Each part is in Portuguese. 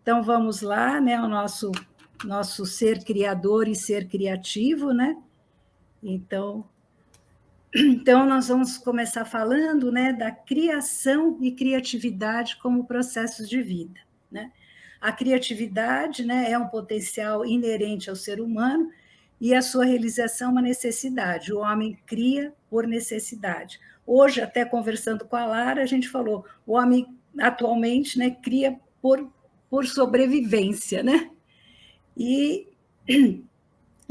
Então, vamos lá, né, o nosso ser criador e ser criativo, né? Então, nós vamos começar falando, né, da criação e criatividade como processos de vida, né? A criatividade, né, é um potencial inerente ao ser humano e a sua realização é uma necessidade. O homem cria por necessidade. Hoje, até conversando com a Lara, a gente falou, o homem atualmente, né, cria por sobrevivência, né? E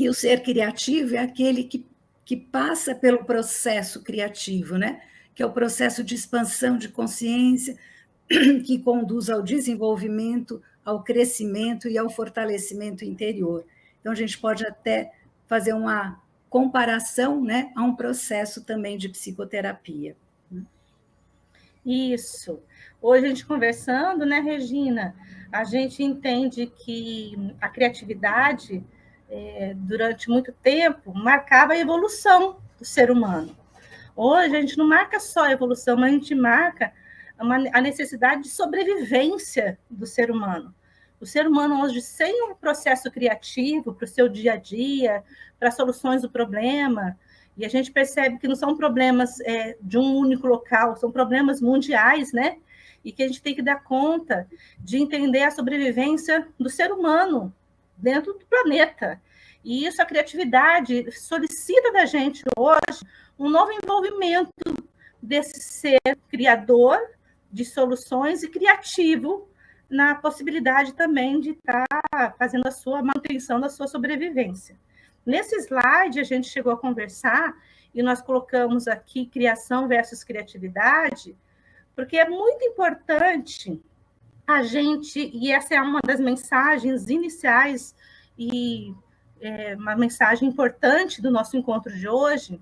o ser criativo é aquele que passa pelo processo criativo, né? Que é o processo de expansão de consciência, que conduz ao desenvolvimento, ao crescimento e ao fortalecimento interior. Então, a gente pode até fazer uma comparação, né, a um processo também de psicoterapia. Isso. Hoje a gente conversando, né, Regina, a gente entende que a criatividade, durante muito tempo, marcava a evolução do ser humano. Hoje a gente não marca só a evolução, mas a gente marca a necessidade de sobrevivência do ser humano. O ser humano hoje, sem um processo criativo para o seu dia a dia, para soluções do problema, e a gente percebe que não são problemas de um único local, são problemas mundiais, né? E que a gente tem que dar conta de entender a sobrevivência do ser humano dentro do planeta. E isso, a criatividade solicita da gente hoje um novo envolvimento desse ser criador de soluções e criativo na possibilidade também de estar fazendo a sua manutenção da sua sobrevivência. Nesse slide, a gente chegou a conversar e nós colocamos aqui criação versus criatividade, porque é muito importante a gente, e essa é uma das mensagens iniciais e uma mensagem importante do nosso encontro de hoje,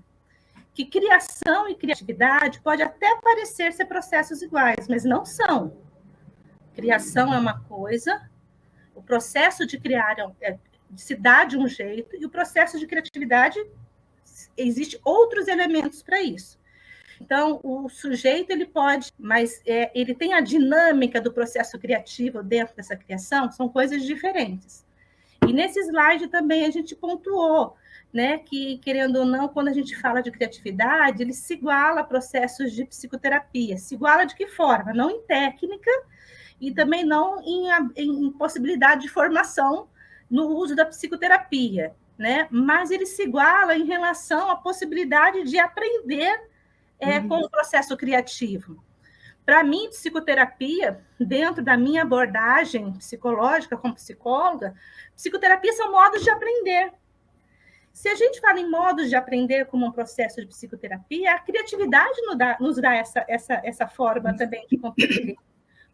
que criação e criatividade pode até parecer ser processos iguais, mas não são. Criação é uma coisa, o processo de criar se dá de um jeito, e o processo de criatividade, existem outros elementos para isso. Então, o sujeito, ele pode, mas ele tem a dinâmica do processo criativo dentro dessa criação, são coisas diferentes. E nesse slide também a gente pontuou, né, que, querendo ou não, quando a gente fala de criatividade, ele se iguala a processos de psicoterapia. Se iguala de que forma? Não em técnica e também não em possibilidade de formação no uso da psicoterapia, né? Mas ele se iguala em relação à possibilidade de aprender com o processo criativo. Para mim, psicoterapia, dentro da minha abordagem psicológica como psicóloga, psicoterapia são modos de aprender. Se a gente fala em modos de aprender como um processo de psicoterapia, a criatividade nos dá essa forma também de compreender.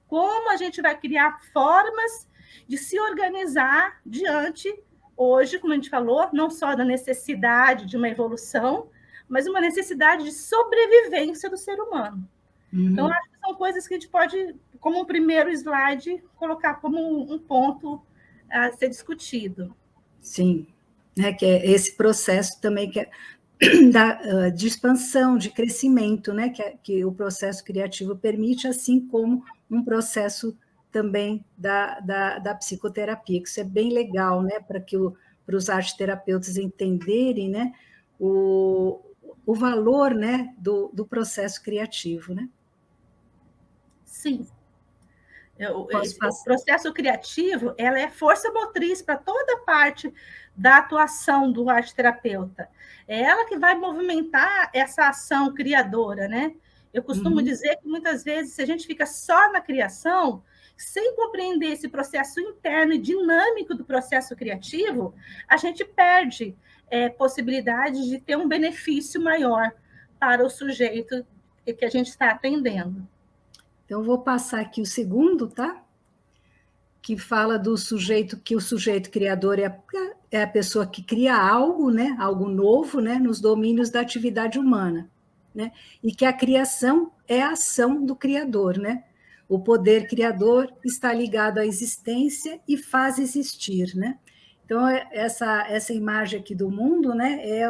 Como a gente vai criar formas de se organizar diante, hoje, como a gente falou, não só da necessidade de uma evolução, mas uma necessidade de sobrevivência do ser humano. Então, acho que são coisas que a gente pode, como um primeiro slide, colocar como um ponto a ser discutido. Sim, né, que é esse processo também que é de expansão, de crescimento, né, que o processo criativo permite, assim como um processo também da psicoterapia, que isso é bem legal, né, para os arteterapeutas entenderem, né, o valor, né, do processo criativo, né? Sim. O processo criativo, ela é força motriz para toda parte da atuação do arteterapeuta. É ela que vai movimentar essa ação criadora, né? Eu costumo dizer que muitas vezes, se a gente fica só na criação, sem compreender esse processo interno e dinâmico do processo criativo, a gente perde possibilidade de ter um benefício maior para o sujeito que a gente está atendendo. Então, vou passar aqui o segundo, tá? Que fala do sujeito, que o sujeito criador é a pessoa que cria algo, né? Algo novo, né? Nos domínios da atividade humana, né? E que a criação é a ação do criador, né? O poder criador está ligado à existência e faz existir, né? Então, essa imagem aqui do mundo, né? É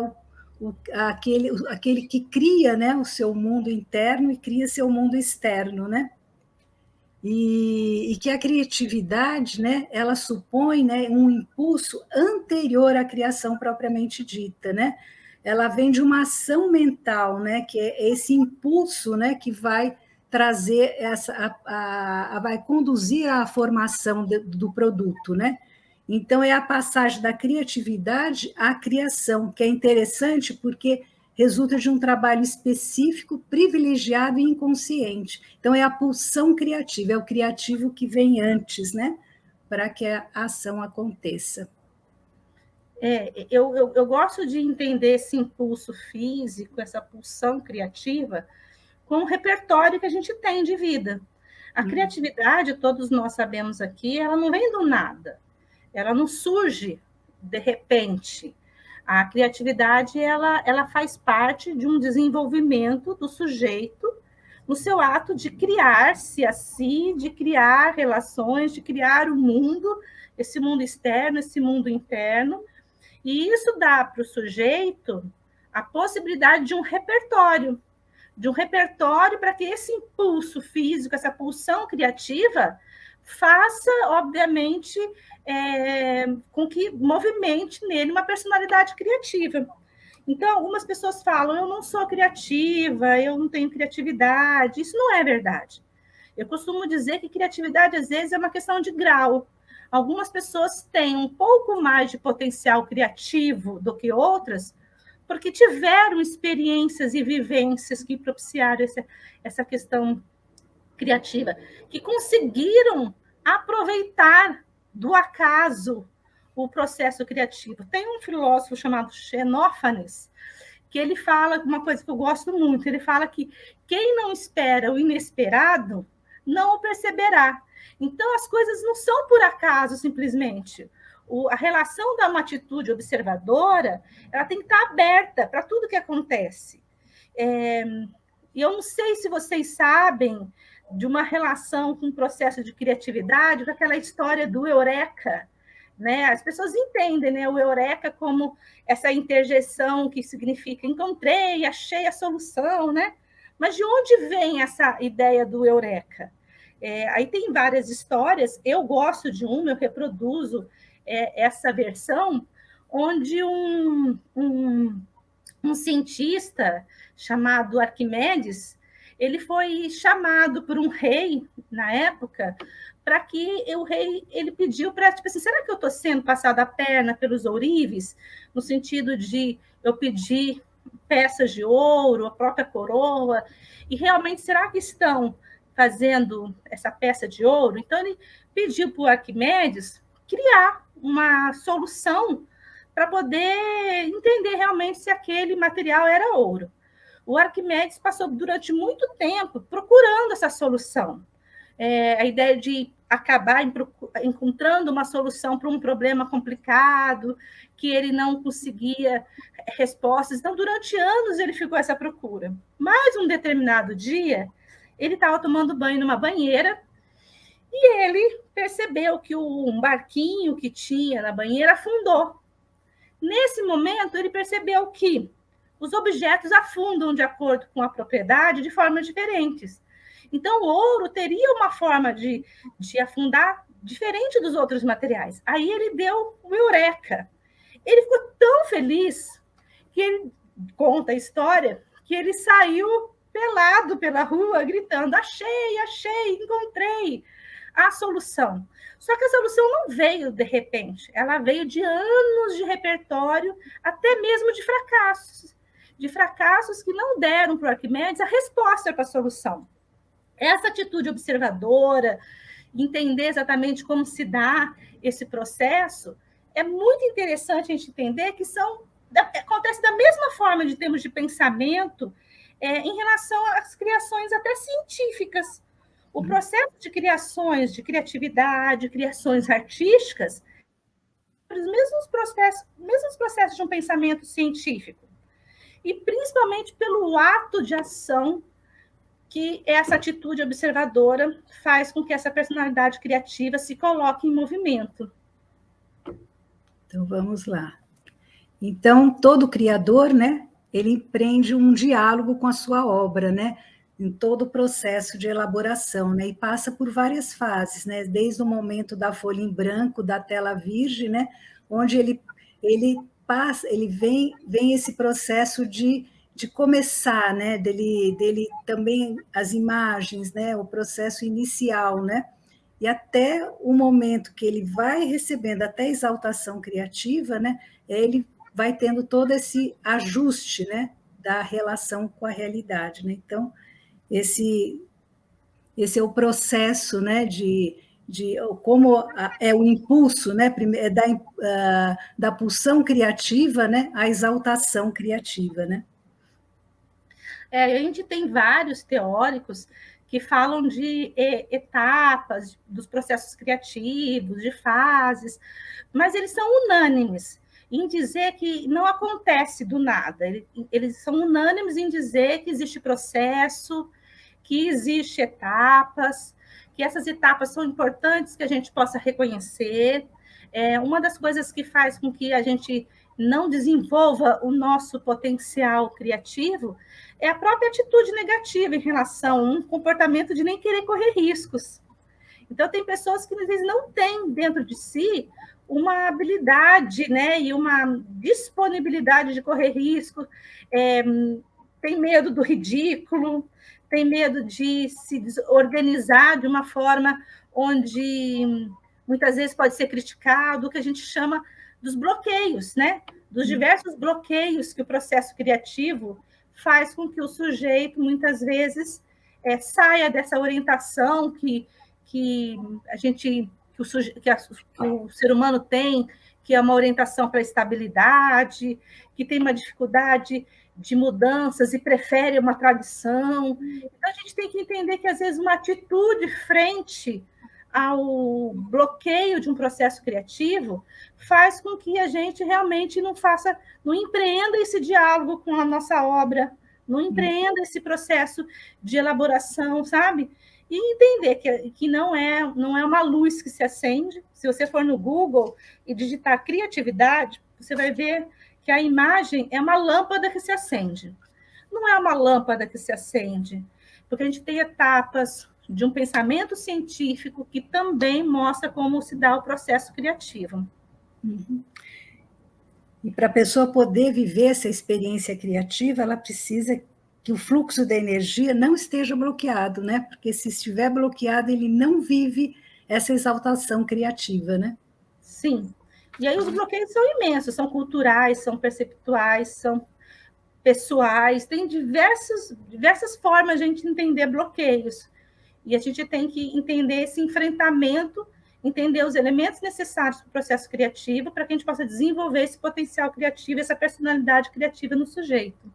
aquele que cria, né, o seu mundo interno e cria seu mundo externo, né? e que a criatividade, né, ela supõe, né, um impulso anterior à criação propriamente dita, né? Ela vem de uma ação mental, né, que é esse impulso, né, que vai trazer vai conduzir à formação do produto, né? Então é a passagem da criatividade à criação, que é interessante porque resulta de um trabalho específico, privilegiado e inconsciente. Então, é a pulsão criativa, é o criativo que vem antes, né? Para que a ação aconteça. Eu gosto de entender esse impulso físico, essa pulsão criativa, com o repertório que a gente tem de vida. A criatividade, todos nós sabemos aqui, ela não vem do nada, ela não surge de repente. A criatividade ela faz parte de um desenvolvimento do sujeito no seu ato de criar-se a si, de criar relações, de criar o mundo, esse mundo externo, esse mundo interno. E isso dá para o sujeito a possibilidade de um repertório para que esse impulso físico, essa pulsão criativa, faça, obviamente, com que movimente nele uma personalidade criativa. Então, algumas pessoas falam, eu não sou criativa, eu não tenho criatividade. Isso não é verdade. Eu costumo dizer que criatividade, às vezes, é uma questão de grau. Algumas pessoas têm um pouco mais de potencial criativo do que outras, porque tiveram experiências e vivências que propiciaram essa questão criativa, que conseguiram aproveitar do acaso o processo criativo. Tem um filósofo chamado Xenófanes, que ele fala uma coisa que eu gosto muito, ele fala que quem não espera o inesperado não o perceberá. Então, as coisas não são por acaso, simplesmente. A relação da uma atitude observadora, ela tem que estar aberta para tudo que acontece. E eu não sei se vocês sabem de uma relação com o processo de criatividade, com aquela história do eureka, né? As pessoas entendem, né, o eureka como essa interjeição que significa encontrei, achei a solução, né? Mas de onde vem essa ideia do eureka? Aí tem várias histórias, eu gosto de uma, eu reproduzo essa versão, onde um cientista chamado Arquimedes, ele foi chamado por um rei, na época, para que o rei ele pediu para, tipo assim, será que eu estou sendo passada a perna pelos ourives? No sentido de eu pedir peças de ouro, a própria coroa, e realmente será que estão fazendo essa peça de ouro? Então, ele pediu para o Arquimedes criar uma solução para poder entender realmente se aquele material era ouro. O Arquimedes passou durante muito tempo procurando essa solução. A ideia de acabar encontrando uma solução para um problema complicado, que ele não conseguia respostas. Então, durante anos, ele ficou essa procura. Mas, um determinado dia, ele estava tomando banho numa banheira e ele percebeu que um barquinho que tinha na banheira afundou. Nesse momento, ele percebeu que os objetos afundam de acordo com a propriedade de formas diferentes. Então, o ouro teria uma forma de afundar diferente dos outros materiais. Aí ele deu o eureka. Ele ficou tão feliz que ele conta a história que ele saiu pelado pela rua, gritando, achei, encontrei a solução. Só que a solução não veio de repente, ela veio de anos de repertório, até mesmo de fracassos que não deram para o Arquimedes a resposta para a solução. Essa atitude observadora, entender exatamente como se dá esse processo, é muito interessante a gente entender que acontece da mesma forma de termos de pensamento em relação às criações até científicas. O processo de criações, de criatividade, criações artísticas, os mesmos processos de um pensamento científico. E principalmente pelo ato de ação que essa atitude observadora faz com que essa personalidade criativa se coloque em movimento. Então, vamos lá. Então, todo criador, né, ele empreende um diálogo com a sua obra, né? em todo o processo de elaboração, né? E passa por várias fases, né? Desde o momento da folha em branco, da tela virgem, né? Onde ele passa, ele vem esse processo de começar, né? Dele também as imagens, né? O processo inicial, né? E até o momento que ele vai recebendo até a exaltação criativa, né? Ele vai tendo todo esse ajuste, né? Da relação com a realidade, né? Então esse é o processo, né, de como é o impulso, né, da pulsão criativa, né, à exaltação criativa, né? A gente tem vários teóricos que falam de etapas dos processos criativos, de fases, mas eles são unânimes em dizer que não acontece do nada. Eles são unânimes em dizer que existe processo, que existe etapas, que essas etapas são importantes que a gente possa reconhecer. Uma das coisas que faz com que a gente não desenvolva o nosso potencial criativo é a própria atitude negativa em relação a um comportamento de nem querer correr riscos. Então, tem pessoas que, às vezes, não têm dentro de si uma habilidade, né, e uma disponibilidade de correr risco, tem medo do ridículo, tem medo de se organizar de uma forma onde muitas vezes pode ser criticado, o que a gente chama dos bloqueios, né? Dos diversos bloqueios que o processo criativo faz com que o sujeito, muitas vezes, saia dessa orientação que o ser humano tem, que é uma orientação para a estabilidade, que tem uma dificuldade de mudanças e prefere uma tradição. Então, a gente tem que entender que, às vezes, uma atitude frente ao bloqueio de um processo criativo faz com que a gente realmente não empreenda esse diálogo com a nossa obra, não empreenda esse processo de elaboração, sabe? E entender que não é uma luz que se acende. Se você for no Google e digitar criatividade, você vai ver que a imagem é uma lâmpada que se acende. Não é uma lâmpada que se acende, porque a gente tem etapas de um pensamento científico que também mostra como se dá o processo criativo. Uhum. E para a pessoa poder viver essa experiência criativa, ela precisa que o fluxo da energia não esteja bloqueado, né? Porque se estiver bloqueado, ele não vive essa exaltação criativa, né? Sim. E aí os bloqueios são imensos, são culturais, são perceptuais, são pessoais, tem diversas formas de a gente entender bloqueios. E a gente tem que entender esse enfrentamento, entender os elementos necessários para o processo criativo, para que a gente possa desenvolver esse potencial criativo, essa personalidade criativa no sujeito.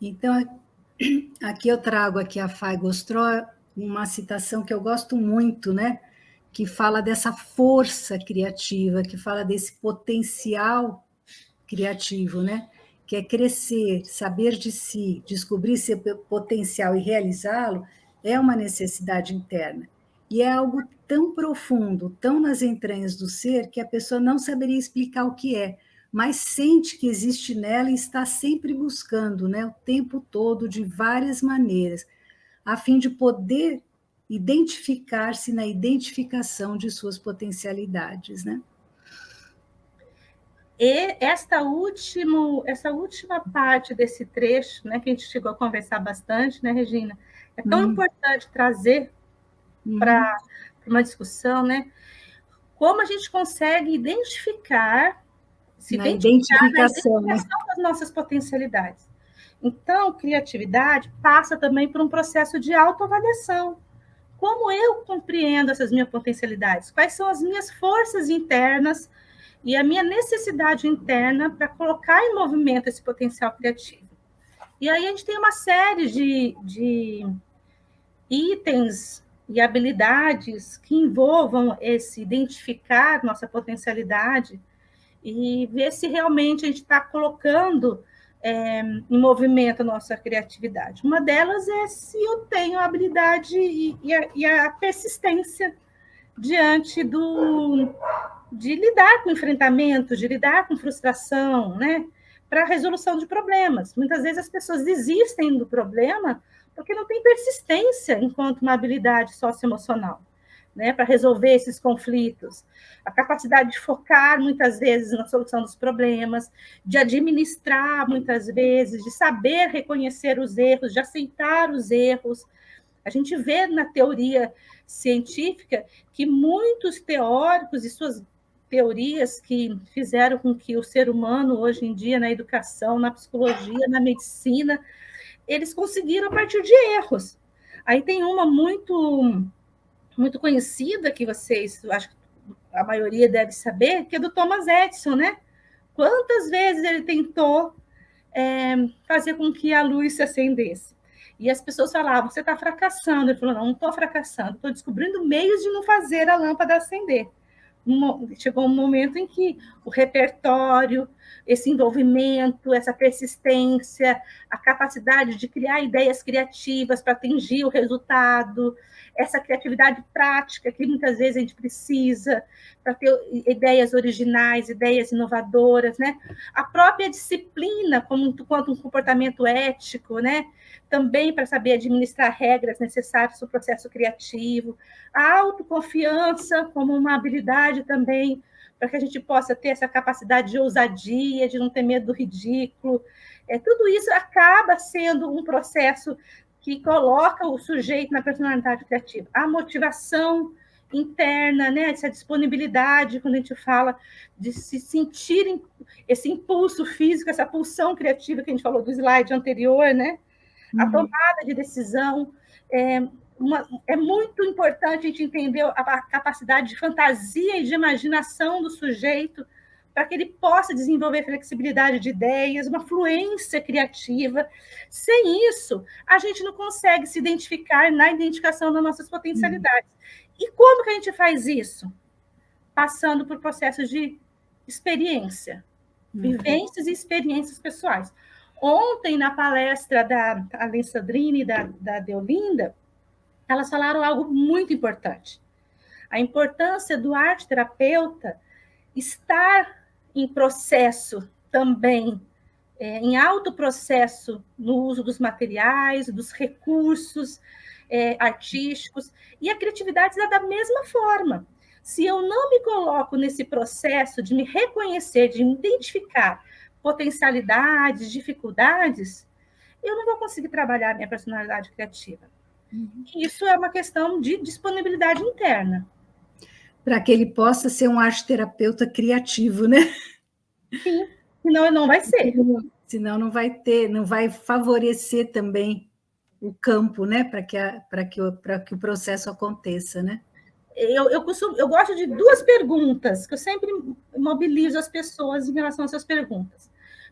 Então, aqui eu trago aqui a Fay Gostrow, uma citação que eu gosto muito, né? Que fala dessa força criativa, que fala desse potencial criativo, né? Que é crescer, saber de si, descobrir seu potencial e realizá-lo, é uma necessidade interna. E é algo tão profundo, tão nas entranhas do ser, que a pessoa não saberia explicar o que é, mas sente que existe nela e está sempre buscando, né, o tempo todo, de várias maneiras, a fim de poder identificar-se na identificação de suas potencialidades, né? E essa última parte desse trecho, né, que a gente chegou a conversar bastante, né, Regina, é tão importante trazer para uma discussão, né? Como a gente consegue identificar na identificação das nossas potencialidades. Então, criatividade passa também por um processo de autoavaliação. Como eu compreendo essas minhas potencialidades? Quais são as minhas forças internas e a minha necessidade interna para colocar em movimento esse potencial criativo? E aí a gente tem uma série de itens e habilidades que envolvam esse identificar nossa potencialidade e ver se realmente a gente está colocando em movimento a nossa criatividade. Uma delas é se eu tenho a habilidade e a persistência diante de lidar com enfrentamento, de lidar com frustração, né? para a resolução de problemas. Muitas vezes as pessoas desistem do problema porque não tem persistência enquanto uma habilidade socioemocional, né, para resolver esses conflitos. A capacidade de focar, muitas vezes, na solução dos problemas, de administrar, muitas vezes, de saber reconhecer os erros, de aceitar os erros. A gente vê na teoria científica que muitos teóricos e suas teorias que fizeram com que o ser humano, hoje em dia, na educação, na psicologia, na medicina, eles conseguiram a partir de erros. Aí tem uma muito conhecida, que vocês, acho que a maioria deve saber, que é do Thomas Edison, né? Quantas vezes ele tentou fazer com que a luz se acendesse? E as pessoas falavam, você está fracassando. Ele falou, não estou fracassando, estou descobrindo meios de não fazer a lâmpada acender. Chegou um momento em que o repertório, esse envolvimento, essa persistência, a capacidade de criar ideias criativas para atingir o resultado, essa criatividade prática que muitas vezes a gente precisa para ter ideias originais, ideias inovadoras, né? A própria disciplina, quanto um comportamento ético, né? Também para saber administrar regras necessárias para o processo criativo, a autoconfiança como uma habilidade também, para que a gente possa ter essa capacidade de ousadia, de não ter medo do ridículo. Tudo isso acaba sendo um processo que coloca o sujeito na personalidade criativa. A motivação interna, né, essa disponibilidade, quando a gente fala de se sentir esse impulso físico, essa pulsão criativa que a gente falou do slide anterior, né? A tomada de decisão. É muito importante a gente entender a capacidade de fantasia e de imaginação do sujeito para que ele possa desenvolver flexibilidade de ideias, uma fluência criativa. Sem isso, a gente não consegue se identificar na identificação das nossas potencialidades. E como que a gente faz isso? Passando por processos de experiência, vivências e experiências pessoais. Ontem, na palestra da Alessandrina e da Deolinda, elas falaram algo muito importante. A importância do arte-terapeuta estar em processo também, em alto processo no uso dos materiais, dos recursos artísticos, e a criatividade é da mesma forma. Se eu não me coloco nesse processo de me reconhecer, de me identificar potencialidades, dificuldades, eu não vou conseguir trabalhar a minha personalidade criativa. Isso é uma questão de disponibilidade interna. Para que ele possa ser um arte-terapeuta criativo, né? Sim, senão não vai ser. Senão não vai ter, não vai favorecer também o campo, né? Para que o processo aconteça, né? Eu gosto de duas perguntas, que eu sempre mobilizo as pessoas em relação a essas perguntas.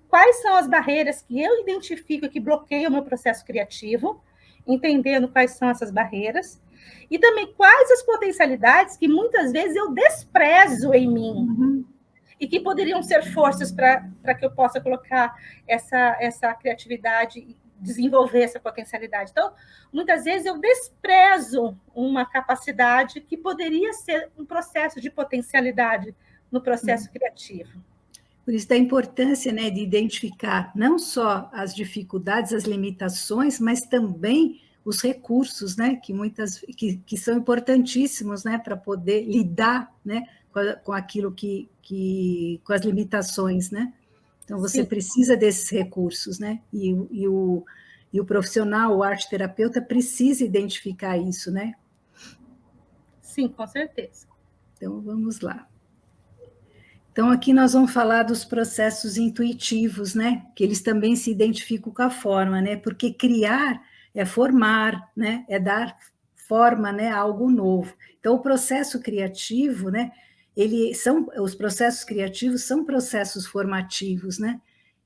Quais são as barreiras que eu identifico que bloqueiam o meu processo criativo, entendendo quais são essas barreiras, e também quais as potencialidades que muitas vezes eu desprezo em mim, e que poderiam ser forças para que eu possa colocar essa criatividade, desenvolver essa potencialidade. Então, muitas vezes eu desprezo uma capacidade que poderia ser um processo de potencialidade no processo criativo. Por isso da importância, né, de identificar não só as dificuldades, as limitações, mas também os recursos, né, que são importantíssimos, né, para poder lidar, né, com aquilo com as limitações, né? Então você Sim. precisa desses recursos, né? E o profissional, o arte-terapeuta, precisa identificar isso, né? Sim, com certeza. Então vamos lá. Então, aqui nós vamos falar dos processos intuitivos, né? Que eles também se identificam com a forma, né? Porque criar é formar, né? É dar forma, né, a algo novo. Então, o processo criativo, né? Os processos criativos são processos formativos, né?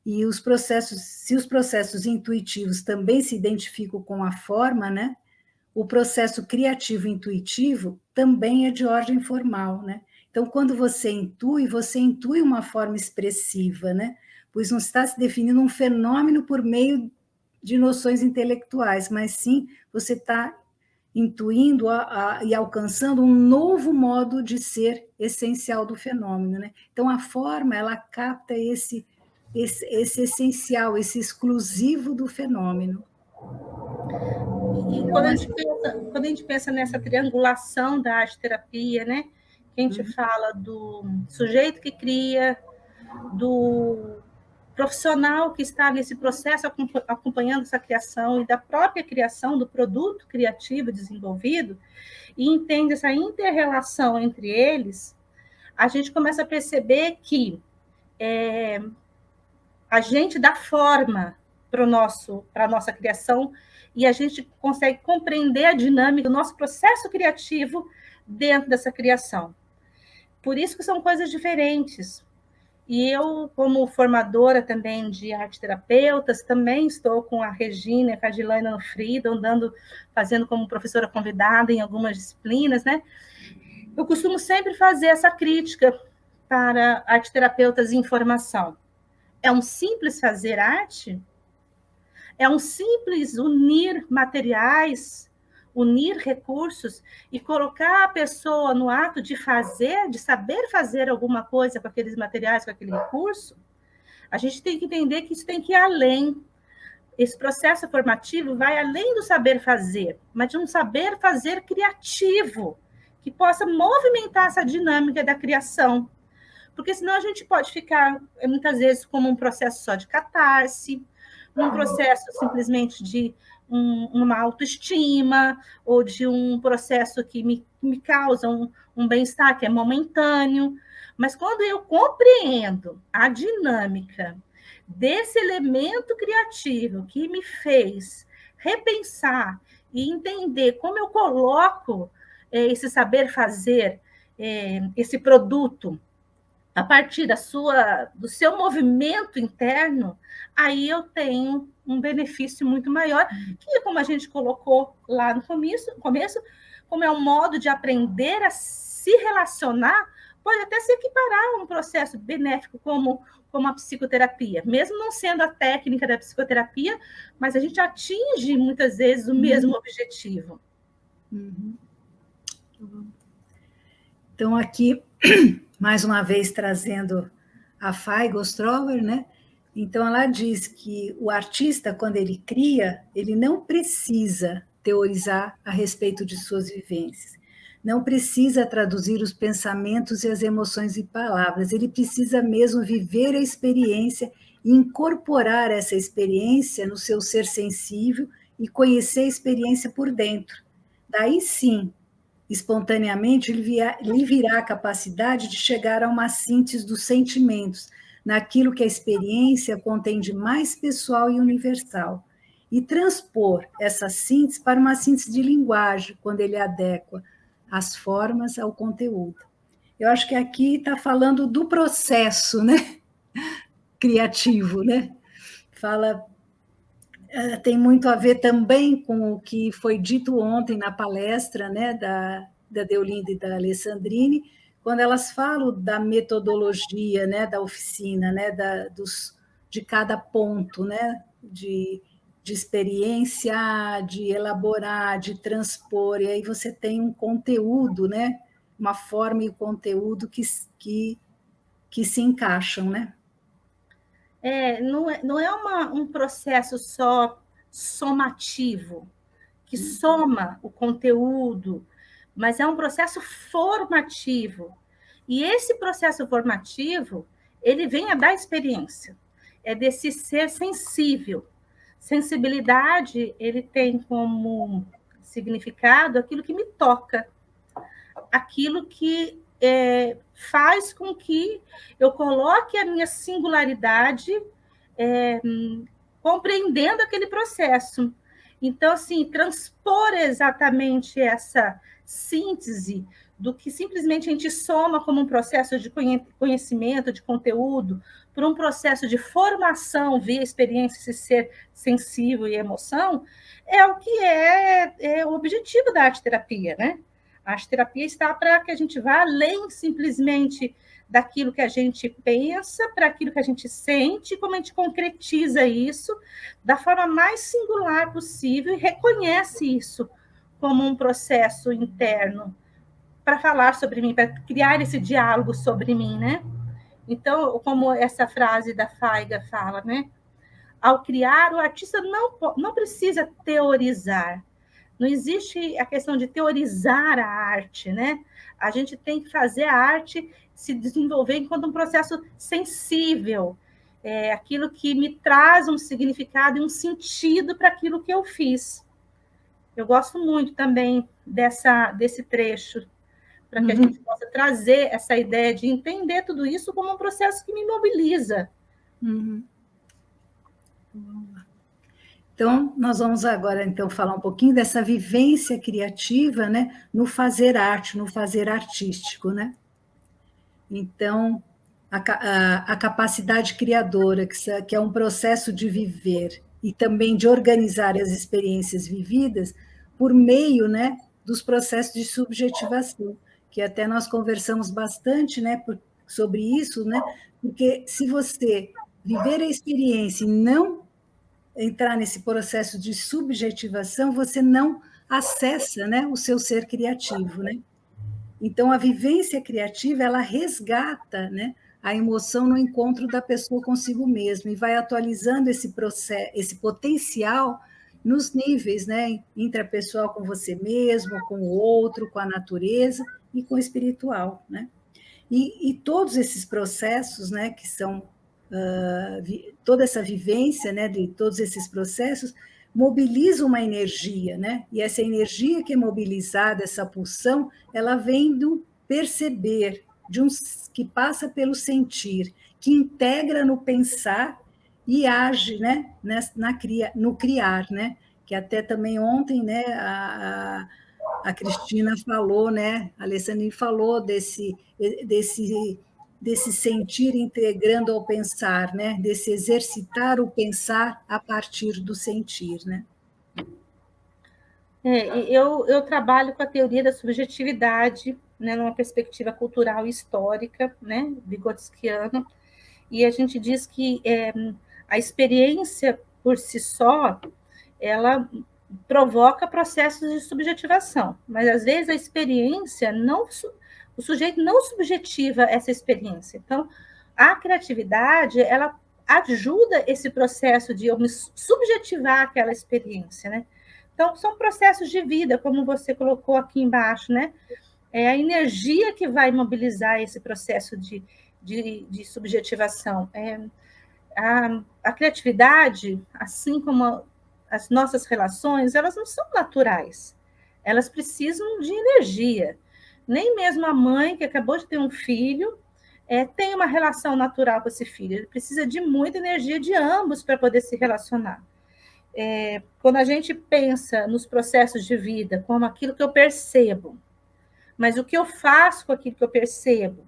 E se os processos intuitivos também se identificam com a forma, né? O processo criativo intuitivo também é de ordem formal, né? Então, quando você intui uma forma expressiva, né? Pois não está se definindo um fenômeno por meio de noções intelectuais, mas sim você está intuindo e alcançando um novo modo de ser essencial do fenômeno, né? Então, a forma, ela capta esse esse essencial, esse exclusivo do fenômeno. E quando a gente pensa nessa triangulação da arte-terapia, né? Que a gente fala do sujeito que cria, do profissional que está nesse processo acompanhando essa criação e da própria criação do produto criativo desenvolvido, e entende essa inter-relação entre eles, a gente começa a perceber que a gente dá forma para a nossa criação e a gente consegue compreender a dinâmica do nosso processo criativo dentro dessa criação. Por isso que são coisas diferentes. E eu, como formadora também de arte-terapeutas, também estou com a Regina, com a Gilaina no Freedom, fazendo como professora convidada em algumas disciplinas, né? Eu costumo sempre fazer essa crítica para arte-terapeutas em formação. É um simples fazer arte? É um simples unir materiais, unir recursos e colocar a pessoa no ato de fazer, de saber fazer alguma coisa com aqueles materiais, com aquele recurso? A gente tem que entender que isso tem que ir além. Esse processo formativo vai além do saber fazer, mas de um saber fazer criativo, que possa movimentar essa dinâmica da criação. Porque senão a gente pode ficar, muitas vezes, como um processo só de catarse, um processo simplesmente de uma autoestima, ou de um processo que me causa um bem-estar que é momentâneo. Mas quando eu compreendo a dinâmica desse elemento criativo que me fez repensar e entender como eu coloco esse saber fazer, esse produto, a partir do seu movimento interno, aí eu tenho um benefício muito maior, que, como a gente colocou lá no começo, como é um modo de aprender a se relacionar, pode até se equiparar a um processo benéfico como a psicoterapia, mesmo não sendo a técnica da psicoterapia, mas a gente atinge muitas vezes o mesmo objetivo. Então, aqui, mais uma vez, trazendo a Fay Gostrover, né? Então, ela diz que o artista, quando ele cria, ele não precisa teorizar a respeito de suas vivências, não precisa traduzir os pensamentos e as emoções em palavras, ele precisa mesmo viver a experiência e incorporar essa experiência no seu ser sensível e conhecer a experiência por dentro. Daí sim, espontaneamente, lhe virá a capacidade de chegar a uma síntese dos sentimentos, naquilo que a experiência contém de mais pessoal e universal, e transpor essa síntese para uma síntese de linguagem, quando ele adequa as formas ao conteúdo. Eu acho que aqui está falando do processo, né? Criativo, né? Tem muito a ver também com o que foi dito ontem na palestra, né, da Deolinda e da Alessandrine, quando elas falam da metodologia, né, da oficina, né, de cada ponto, né, de experiência, de elaborar, de transpor, e aí você tem um conteúdo, né, uma forma e o conteúdo que se encaixam, né? Não é um processo só somativo, que soma o conteúdo, mas é um processo formativo. E esse processo formativo, ele vem a dar experiência, é desse ser sensível. Sensibilidade, ele tem como significado aquilo que me toca, aquilo que faz com que eu coloque a minha singularidade compreendendo aquele processo. Então, assim, transpor exatamente essa síntese do que simplesmente a gente soma como um processo de conhecimento, de conteúdo, para um processo de formação via experiência, esse ser sensível e emoção, é o que é o objetivo da arte-terapia, né? A arte-terapia está para que a gente vá além simplesmente daquilo que a gente pensa, para aquilo que a gente sente, como a gente concretiza isso da forma mais singular possível e reconhece isso como um processo interno para falar sobre mim, para criar esse diálogo sobre mim, né? Então, como essa frase da Faiga fala, né? Ao criar, o artista não precisa teorizar. Não existe a questão de teorizar a arte, né? A gente tem que fazer a arte se desenvolver enquanto um processo sensível, aquilo que me traz um significado e um sentido para aquilo que eu fiz. Eu gosto muito também desse trecho, para que a gente possa trazer essa ideia de entender tudo isso como um processo que me mobiliza. Então, nós vamos agora então falar um pouquinho dessa vivência criativa, né, no fazer arte, no fazer artístico, né? Então, a capacidade criadora, que é um processo de viver e também de organizar as experiências vividas por meio, né, dos processos de subjetivação, que até nós conversamos bastante, né, sobre isso, né, porque se você viver a experiência e não entrar nesse processo de subjetivação, você não acessa, né, o seu ser criativo, né? Então, a vivência criativa, ela resgata, né, a emoção no encontro da pessoa consigo mesma e vai atualizando esse processo, esse potencial nos níveis, né, intrapessoal com você mesmo, com o outro, com a natureza e com o espiritual, né? E todos esses processos, né, que são toda essa vivência, né, de todos esses processos, mobiliza uma energia, né? E essa energia que é mobilizada, essa pulsão, ela vem do perceber, que passa pelo sentir, que integra no pensar e age, né, no criar, né? Que até também ontem, né, a Cristina falou, né, a Alessandrine falou desse sentir integrando ao pensar, né? Desse exercitar o pensar a partir do sentir, né? Eu trabalho com a teoria da subjetividade, né, numa perspectiva cultural e histórica, né, vigotskiana, e a gente diz que a experiência por si só, ela provoca processos de subjetivação, mas às vezes a experiência o sujeito não subjetiva essa experiência. Então, a criatividade, ela ajuda esse processo de eu me subjetivar aquela experiência, né? Então, são processos de vida, como você colocou aqui embaixo, né? É a energia que vai mobilizar esse processo de subjetivação. A criatividade, assim como as nossas relações, elas não são naturais. Elas precisam de energia. Nem mesmo a mãe que acabou de ter um filho tem uma relação natural com esse filho. Ele precisa de muita energia de ambos para poder se relacionar. Quando a gente pensa nos processos de vida como aquilo que eu percebo, mas o que eu faço com aquilo que eu percebo,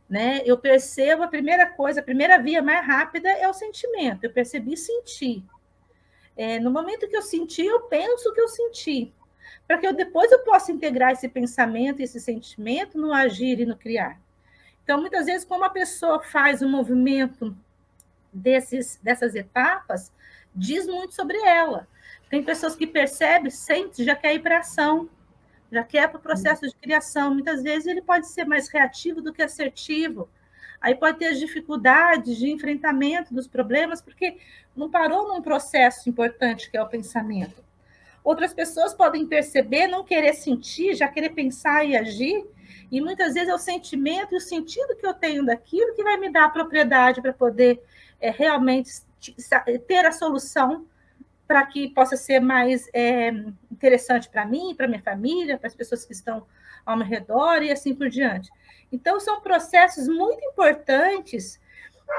né? Eu percebo a primeira coisa, a primeira via mais rápida é o sentimento. Eu percebi e senti. No momento que eu senti, eu penso o que eu senti, para que depois eu possa integrar esse pensamento e esse sentimento no agir e no criar. Então, muitas vezes, como a pessoa faz um movimento dessas etapas, diz muito sobre ela. Tem pessoas que percebem, sente, já quer ir para a ação, já quer para o processo de criação. Muitas vezes ele pode ser mais reativo do que assertivo. Aí pode ter as dificuldades de enfrentamento dos problemas, porque não parou num processo importante que é o pensamento. Outras pessoas podem perceber, não querer sentir, já querer pensar e agir, e muitas vezes é o sentimento e o sentido que eu tenho daquilo que vai me dar a propriedade para poder realmente ter a solução para que possa ser mais interessante para mim, para minha família, para as pessoas que estão ao meu redor e assim por diante. Então, são processos muito importantes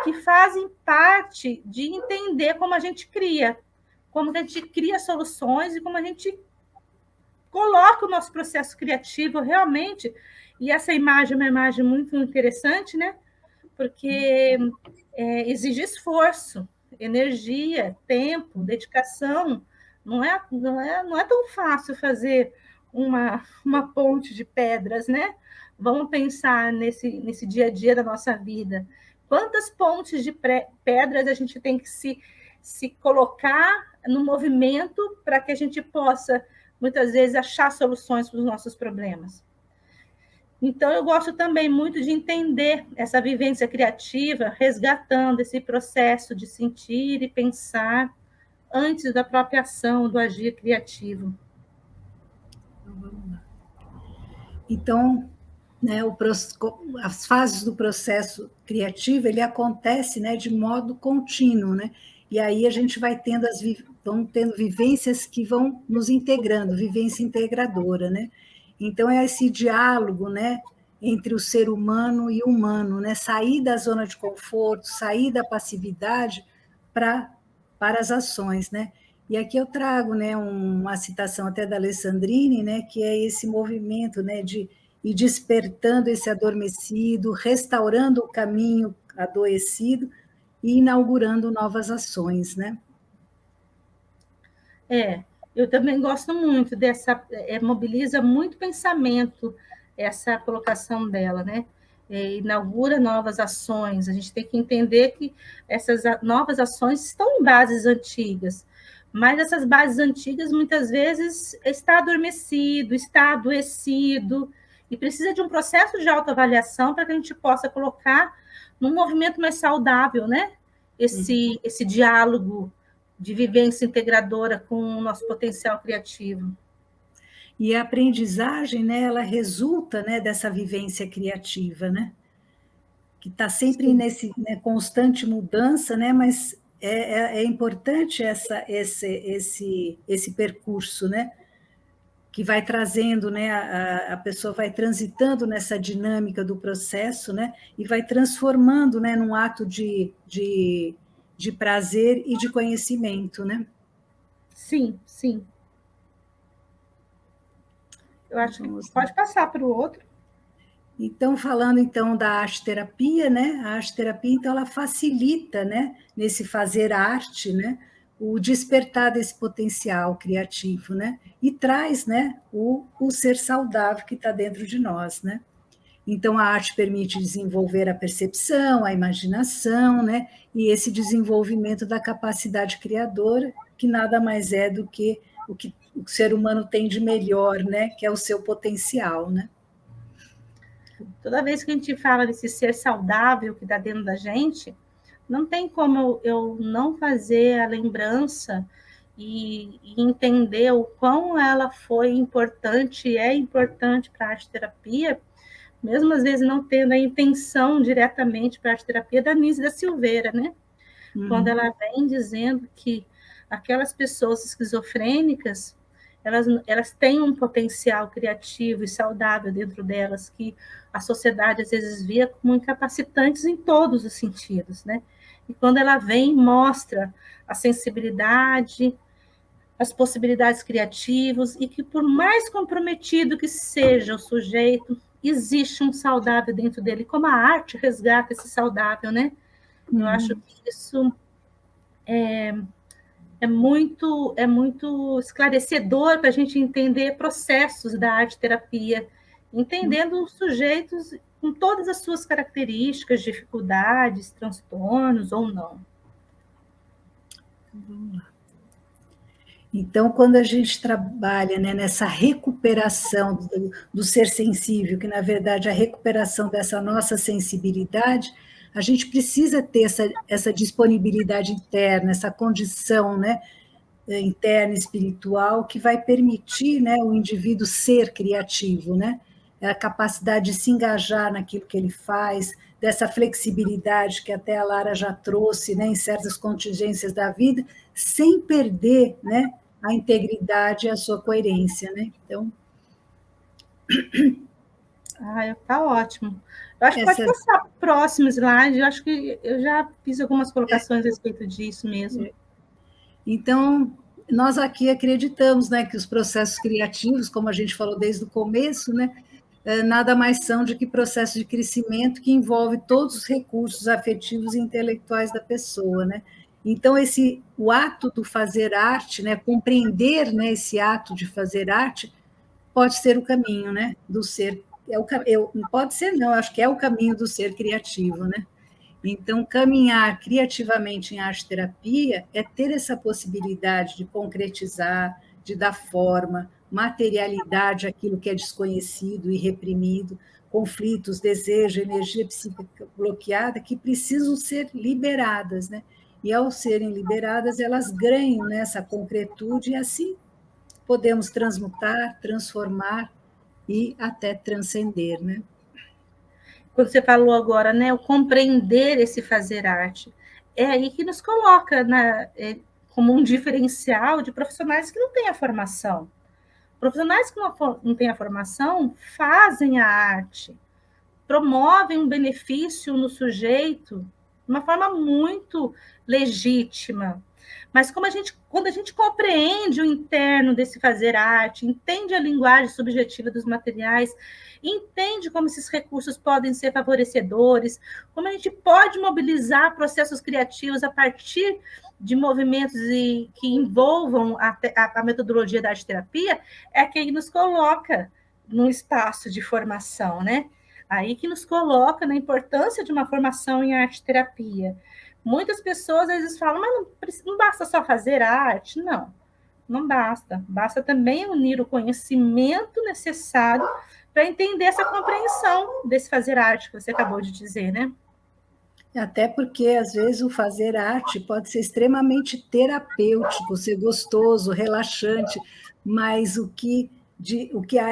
que fazem parte de entender como a gente cria soluções e como a gente coloca o nosso processo criativo realmente. E essa imagem é uma imagem muito interessante, né? Porque exige esforço, energia, tempo, dedicação. Não é tão fácil fazer uma ponte de pedras, né? Vamos pensar nesse dia a dia da nossa vida. Quantas pontes de pedras a gente tem que se colocar no movimento para que a gente possa, muitas vezes, achar soluções para os nossos problemas. Então, eu gosto também muito de entender essa vivência criativa, resgatando esse processo de sentir e pensar antes da própria ação, do agir criativo. Então, né, as fases do processo criativo, ele acontece, né, de modo contínuo, né? E aí a gente vai tendo vão tendo vivências que vão nos integrando, vivência integradora, né? Então é esse diálogo, né, entre o ser humano e o humano, né? Sair da zona de conforto, sair da passividade para as ações, né? E aqui eu trago, né, uma citação até da Alessandrini, né, que é esse movimento, né, de ir despertando esse adormecido, restaurando o caminho adoecido e inaugurando novas ações, né? Eu também gosto muito dessa, mobiliza muito pensamento essa colocação dela, né? Inaugura novas ações. A gente tem que entender que essas novas ações estão em bases antigas, mas essas bases antigas muitas vezes está adormecido, está adoecido, e precisa de um processo de autoavaliação para que a gente possa colocar num movimento mais saudável, né? Esse diálogo de vivência integradora com o nosso potencial criativo. E a aprendizagem, né, ela resulta, né, dessa vivência criativa, né? Que está sempre Sim. nesse, né, constante mudança, né? Mas é importante esse percurso, né? Que vai trazendo, né, a pessoa vai transitando nessa dinâmica do processo, né, e vai transformando, né, num ato de prazer e de conhecimento, né? Sim, sim. Eu acho que pode passar para o outro. Então, falando então da arte-terapia, né? A arte-terapia, então, ela facilita, né, nesse fazer arte, né, o despertar desse potencial criativo, né? E traz, né, o ser saudável que está dentro de nós, né? Então, a arte permite desenvolver a percepção, a imaginação, né? E esse desenvolvimento da capacidade criadora, que nada mais é do que o ser humano tem de melhor, né? Que é o seu potencial, né? Toda vez que a gente fala desse ser saudável que está dentro da gente, não tem como eu não fazer a lembrança e entender o quão ela foi importante e é importante para a arte-terapia, mesmo às vezes não tendo a intenção diretamente para a arte-terapia, da Nise da Silveira, né? Quando ela vem dizendo que aquelas pessoas esquizofrênicas, elas têm um potencial criativo e saudável dentro delas, que a sociedade às vezes via como incapacitantes em todos os sentidos, né? E quando ela vem, mostra a sensibilidade, as possibilidades criativas, e que por mais comprometido que seja o sujeito, existe um saudável dentro dele, como a arte resgata esse saudável, né? Eu acho que isso é muito esclarecedor para a gente entender processos da arte-terapia, entendendo os sujeitos com todas as suas características, dificuldades, transtornos ou não. Vamos lá. Então, quando a gente trabalha, né, nessa recuperação do ser sensível, que na verdade é a recuperação dessa nossa sensibilidade, a gente precisa ter essa disponibilidade interna, essa condição, né, interna espiritual que vai permitir, né, o indivíduo ser criativo, né? A capacidade de se engajar naquilo que ele faz, dessa flexibilidade que até a Lara já trouxe, né, em certas contingências da vida, sem perder, né, a integridade e a sua coerência, né? Então, tá ótimo. Eu acho que pode passar para o próximo slide. Eu acho que eu já fiz algumas colocações a respeito disso mesmo. Então, nós aqui acreditamos, né, que os processos criativos, como a gente falou desde o começo, né, nada mais são do que processos de crescimento que envolve todos os recursos afetivos e intelectuais da pessoa, né? Então, o ato do fazer arte, né, compreender, né, esse ato de fazer arte, pode ser o caminho, né, do ser. Não pode ser, não, acho que é o caminho do ser criativo, né? Então, caminhar criativamente em arte-terapia é ter essa possibilidade de concretizar, de dar forma, materialidade àquilo que é desconhecido e reprimido, conflitos, desejo, energia psíquica bloqueada, que precisam ser liberadas, né? E, ao serem liberadas, elas ganham, né, essa concretude, e assim podemos transmutar, transformar e até transcender, né? Quando você falou agora, né, o compreender esse fazer arte, é aí que nos coloca como um diferencial de profissionais que não têm a formação. Profissionais que não têm a formação fazem a arte, promovem um benefício no sujeito de uma forma muito legítima. Mas quando a gente compreende o interno desse fazer arte, entende a linguagem subjetiva dos materiais, entende como esses recursos podem ser favorecedores, como a gente pode mobilizar processos criativos a partir de movimentos que envolvam a metodologia da arte-terapia, é que aí nos coloca num espaço de formação, né? Aí que nos coloca na importância de uma formação em arte-terapia. Muitas pessoas às vezes falam, mas não basta só fazer arte. Não, não basta. Basta também unir o conhecimento necessário para entender essa compreensão desse fazer arte que você acabou de dizer, né? Até porque, às vezes, o fazer arte pode ser extremamente terapêutico, ser gostoso, relaxante, mas o que a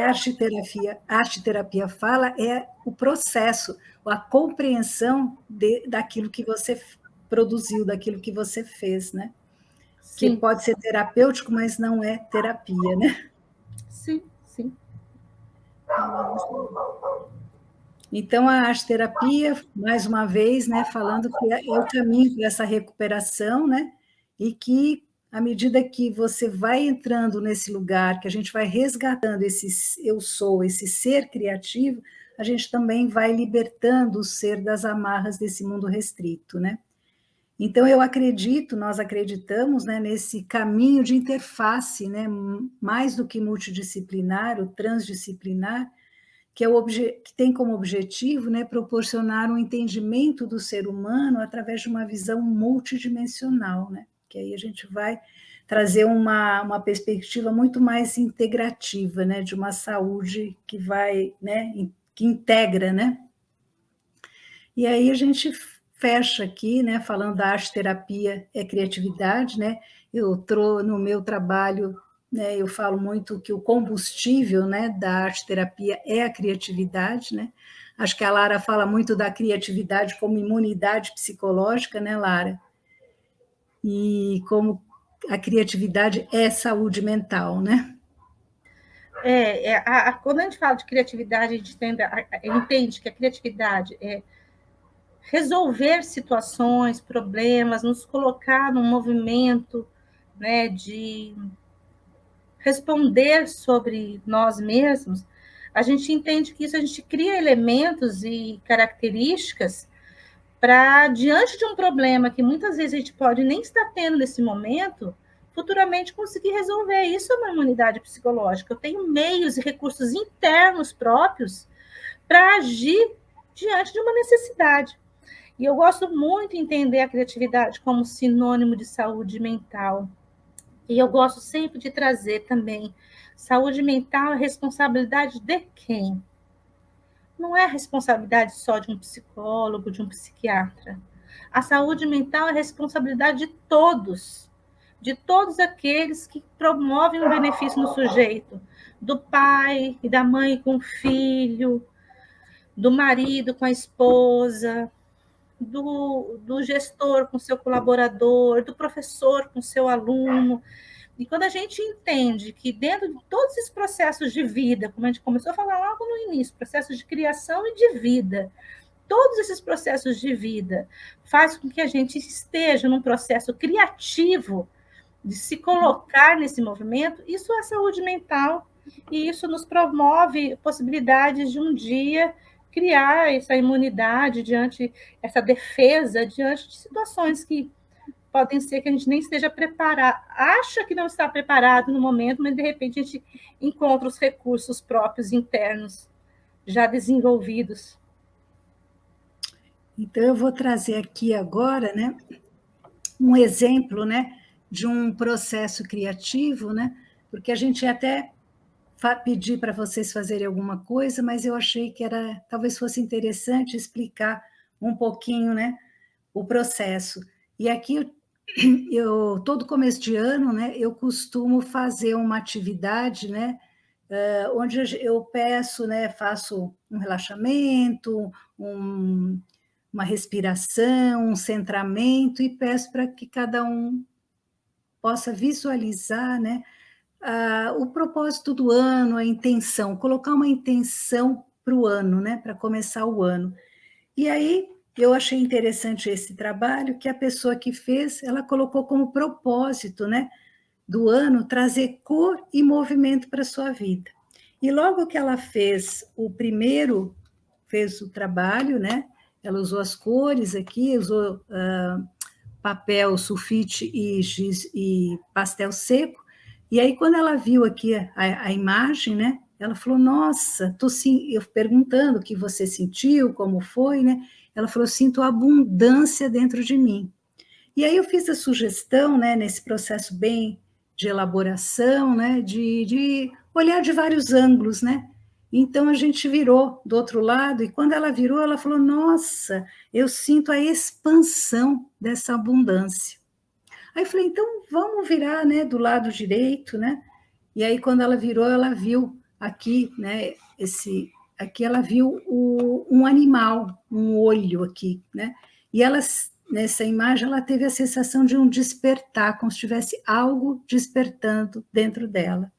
arte-terapia fala é o processo, a compreensão daquilo que você produziu, daquilo que você fez, né? Que Sim. pode ser terapêutico, mas não é terapia, né? Sim, sim. Então, a arte-terapia, mais uma vez, né, falando que é o caminho para essa recuperação, né? E que, à medida que você vai entrando nesse lugar, que a gente vai resgatando esse eu sou, esse ser criativo, a gente também vai libertando o ser das amarras desse mundo restrito, né? Então, eu acredito, nós acreditamos, né, nesse caminho de interface, né, mais do que multidisciplinar, o transdisciplinar, que tem como objetivo, né, proporcionar um entendimento do ser humano através de uma visão multidimensional, né, que aí a gente vai trazer uma perspectiva muito mais integrativa, né, de uma saúde que vai, né, que integra, né. E aí a gente fecha aqui, né, falando da arte-terapia é criatividade, né, no meu trabalho, né, eu falo muito que o combustível, né, da arte-terapia é a criatividade, né, acho que a Lara fala muito da criatividade como imunidade psicológica, né, Lara, e como a criatividade é saúde mental, né. Quando a gente fala de criatividade, a gente entende que a criatividade é resolver situações, problemas, nos colocar num movimento, né, de responder sobre nós mesmos, a gente entende que isso a gente cria elementos e características para, diante de um problema que muitas vezes a gente pode nem estar tendo nesse momento, futuramente conseguir resolver. Isso é uma imunidade psicológica. Eu tenho meios e recursos internos próprios para agir diante de uma necessidade. E eu gosto muito de entender a criatividade como sinônimo de saúde mental. E eu gosto sempre de trazer também saúde mental é responsabilidade de quem? Não é responsabilidade só de um psicólogo, de um psiquiatra. A saúde mental é responsabilidade de todos aqueles que promovem um benefício no sujeito, do pai e da mãe com o filho, do marido com a esposa, do gestor com seu colaborador, do professor com seu aluno. E quando a gente entende que dentro de todos esses processos de vida, como a gente começou a falar logo no início, processos de criação e de vida, todos esses processos de vida faz com que a gente esteja num processo criativo de se colocar nesse movimento, isso é saúde mental, e isso nos promove possibilidades de um dia criar essa imunidade essa defesa diante de situações que podem ser que a gente nem esteja preparado, acha que não está preparado no momento, mas de repente a gente encontra os recursos próprios internos já desenvolvidos. Então, eu vou trazer aqui agora, né, um exemplo, né, de um processo criativo, né, porque a gente até pedir para vocês fazerem alguma coisa, mas eu achei que talvez fosse interessante explicar um pouquinho, né, o processo. E aqui todo começo de ano, né, eu costumo fazer uma atividade, né, onde eu peço, né, faço um relaxamento, uma respiração, um centramento, e peço para que cada um possa visualizar, né, o propósito do ano, a intenção, colocar uma intenção para o ano, né, para começar o ano. E aí eu achei interessante esse trabalho, que a pessoa que fez, ela colocou como propósito, né, do ano, trazer cor e movimento para a sua vida. E logo que ela fez fez o trabalho, né, ela usou as cores aqui, usou papel, sulfite e giz e pastel seco. E aí, quando ela viu aqui a imagem, né, ela falou, nossa, eu perguntando o que você sentiu, como foi, né? Ela falou, sinto abundância dentro de mim. E aí eu fiz a sugestão, né, nesse processo bem de elaboração, né, de olhar de vários ângulos, né? Então a gente virou do outro lado, e quando ela virou, ela falou, nossa, eu sinto a expansão dessa abundância. Aí eu falei, então vamos virar, né, do lado direito, né? E aí quando ela virou, ela viu aqui, né, aqui ela viu um animal, um olho aqui, né? E nessa imagem ela teve a sensação de um despertar, como se tivesse algo despertando dentro dela.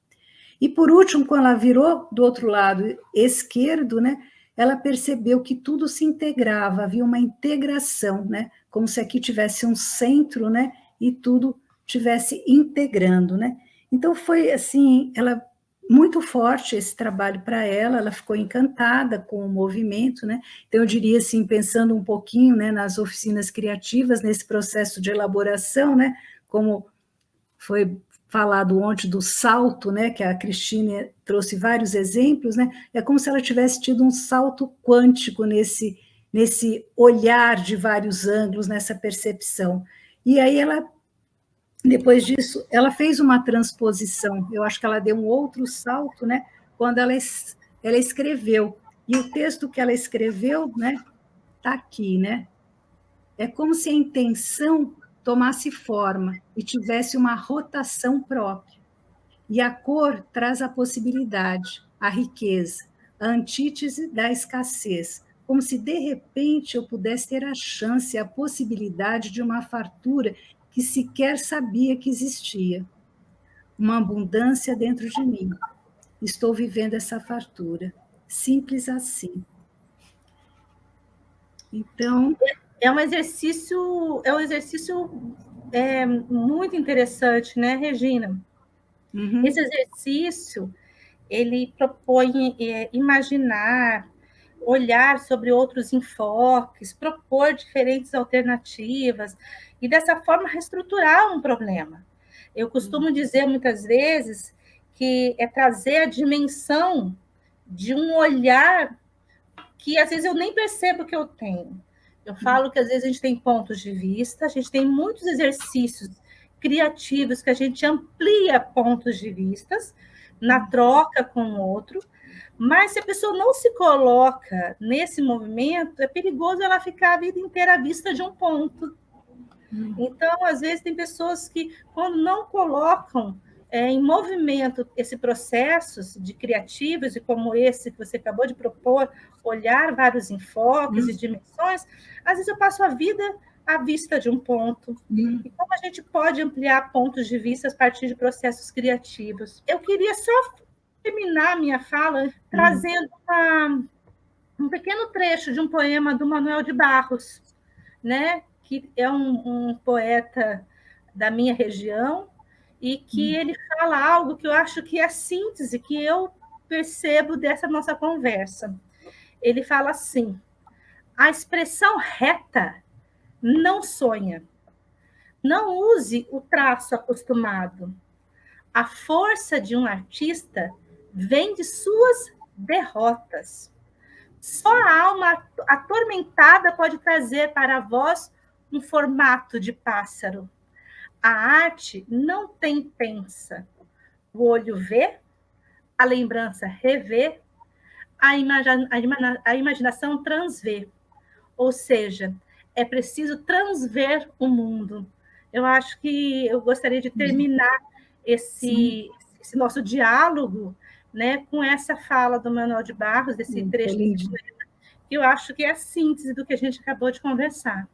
E por último, quando ela virou do outro lado esquerdo, né, ela percebeu que tudo se integrava, havia uma integração, né, como se aqui tivesse um centro, né, e tudo tivesse integrando, né. Então foi assim, muito forte esse trabalho para ela ficou encantada com o movimento, né. Então eu diria assim, pensando um pouquinho, né, nas oficinas criativas, nesse processo de elaboração, né, como foi falado ontem do salto, né, que a Cristina trouxe vários exemplos, né, é como se ela tivesse tido um salto quântico nesse olhar de vários ângulos, nessa percepção. E aí depois disso, ela fez uma transposição, eu acho que ela deu um outro salto, né, quando ela escreveu, e o texto que ela escreveu, né, está aqui, né, é como se a intenção tomasse forma e tivesse uma rotação própria. E a cor traz a possibilidade, a riqueza, a antítese da escassez, como se de repente eu pudesse ter a chance, a possibilidade de uma fartura que sequer sabia que existia. Uma abundância dentro de mim. Estou vivendo essa fartura. Simples assim. Então, é um exercício muito interessante, né, Regina? uhum. Esse exercício, ele propõe imaginar, olhar sobre outros enfoques, propor diferentes alternativas e, dessa forma, reestruturar um problema. Eu costumo dizer, muitas vezes, que é trazer a dimensão de um olhar que, às vezes, eu nem percebo que eu tenho. Eu falo que, às vezes, a gente tem pontos de vista, a gente tem muitos exercícios criativos que a gente amplia pontos de vistas na troca com o outro, mas se a pessoa não se coloca nesse movimento, é perigoso ela ficar a vida inteira à vista de um ponto. Então, às vezes, tem pessoas que, quando não colocam em movimento esse processo de criativos, e como esse que você acabou de propor, olhar vários enfoques e dimensões, às vezes eu passo a vida à vista de um ponto. E como a gente pode ampliar pontos de vista a partir de processos criativos? Eu queria só terminar minha fala trazendo um pequeno trecho de um poema do Manuel de Barros, né? Que é um poeta da minha região, e que ele fala algo que eu acho que é a síntese que eu percebo dessa nossa conversa. Ele fala assim: a expressão reta não sonha, não use o traço acostumado. A força de um artista vem de suas derrotas. Só a alma atormentada pode trazer para a voz um formato de pássaro. A arte não tem pensa. O olho vê, a lembrança revê, a imaginação transvê. Ou seja, é preciso transver o mundo. Eu acho que eu gostaria de terminar esse nosso diálogo, né, com essa fala do Manuel de Barros, desse trecho, que eu acho que é a síntese do que a gente acabou de conversar.